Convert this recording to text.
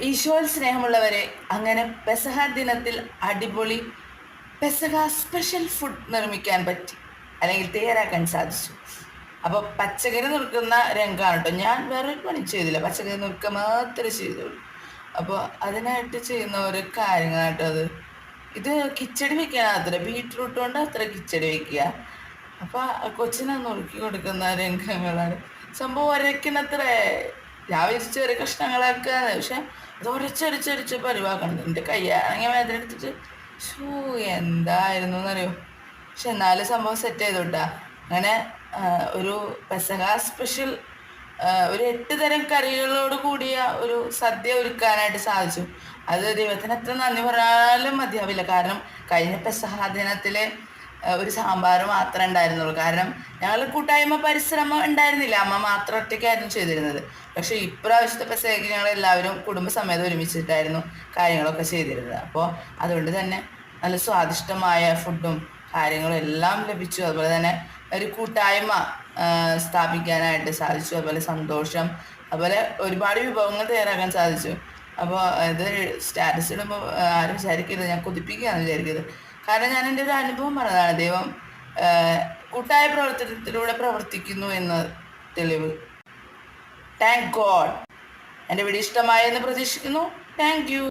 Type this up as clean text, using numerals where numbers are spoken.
ഈശോയിൽ സ്നേഹമുള്ളവരെ, അങ്ങനെ പെസഹ ദിനത്തിൽ അടിപൊളി പെസഹ സ്പെഷ്യൽ ഫുഡ് നിർമ്മിക്കാൻ പറ്റി, അല്ലെങ്കിൽ തയ്യാറാക്കാൻ സാധിച്ചു. അപ്പോൾ പച്ചക്കറി നുറുക്കുന്ന രംഗമാണ് കേട്ടോ. ഞാൻ വേറൊരു പണി ചെയ്തില്ല, പച്ചക്കറി നുറുക്കുക മാത്രമേ ചെയ്തുള്ളൂ. അപ്പോൾ അതിനായിട്ട് ചെയ്യുന്ന ഒരു കാര്യങ്ങളാട്ടോ അത്. ഇത് കിച്ചടി വെക്കാനത്ര, ബീറ്റ്റൂട്ട് കൊണ്ട് അത്ര കിച്ചടി വെക്കുക. അപ്പോൾ കൊച്ചിനെ നുറുക്കി കൊടുക്കുന്ന രംഗങ്ങളാണ് സംഭവം. ഒരയ്ക്കണത്ര ഞാൻ വിരിച്ച് ഒരു കഷ്ണങ്ങളാക്കാന്ന്, പക്ഷെ അത് ഒരച്ചൊരച്ചൊരച്ച് പരിവാക്കണം. എൻ്റെ കയ്യാണെങ്കിൽ വേദന എടുത്തിട്ട് ഷൂ എന്തായിരുന്നു എന്നറിയോ. പക്ഷെ എന്നാലും സംഭവം സെറ്റ് ചെയ്തോട്ടാ. അങ്ങനെ ഒരു പെസഹ സ്പെഷ്യൽ ഒരു 8 തരം കറികളോട് കൂടിയ ഒരു സദ്യ ഒരുക്കാനായിട്ട് സാധിച്ചു. അത് ദൈവത്തിന് എത്ര നന്ദി പറയാനും മതിയാവില്ല. കാരണം കഴിഞ്ഞ പെസഹ ദിനത്തിലെ ഒരു സാമ്പാർ മാത്രമേ ഉണ്ടായിരുന്നുള്ളൂ. കാരണം ഞങ്ങൾ കൂട്ടായ്മ പരിശ്രമം ഉണ്ടായിരുന്നില്ല, അമ്മ മാത്രം ഒറ്റയ്ക്കായിരുന്നു ചെയ്തിരുന്നത്. പക്ഷേ ഇപ്രാവശ്യത്തെ പെസഹയ്ക്ക് ഞങ്ങൾ എല്ലാവരും കുടുംബസമേതം ഒരുമിച്ചിട്ടായിരുന്നു കാര്യങ്ങളൊക്കെ ചെയ്തിരുന്നത്. അപ്പോൾ അതുകൊണ്ട് തന്നെ നല്ല സ്വാദിഷ്ടമായ ഫുഡും കാര്യങ്ങളും എല്ലാം ലഭിച്ചു. അതുപോലെ തന്നെ ഒരു കൂട്ടായ്മ സ്ഥാപിക്കാനായിട്ട് സാധിച്ചു. അതുപോലെ സന്തോഷം, അതുപോലെ ഒരുപാട് വിഭവങ്ങൾ തയ്യാറാക്കാൻ സാധിച്ചു. അപ്പോൾ ഇത് സ്റ്റാറ്റസ് ഇടുമ്പോൾ ആരും വിചാരിക്കരുത് ഞാൻ കൊതിപ്പിക്കുകയാണെന്ന് വിചാരിക്കരുത്. കാരണം ഞാൻ എൻ്റെ ഒരു അനുഭവം പറഞ്ഞതാണ്. ദൈവം കൂട്ടായ പ്രവർത്തനത്തിലൂടെ പ്രവർത്തിക്കുന്നു എന്ന് തെളിവ്. Thank God. എൻ്റെ വീഡിയോ ഇഷ്ടമായി എന്ന് പ്രതീക്ഷിക്കുന്നു. Thank you.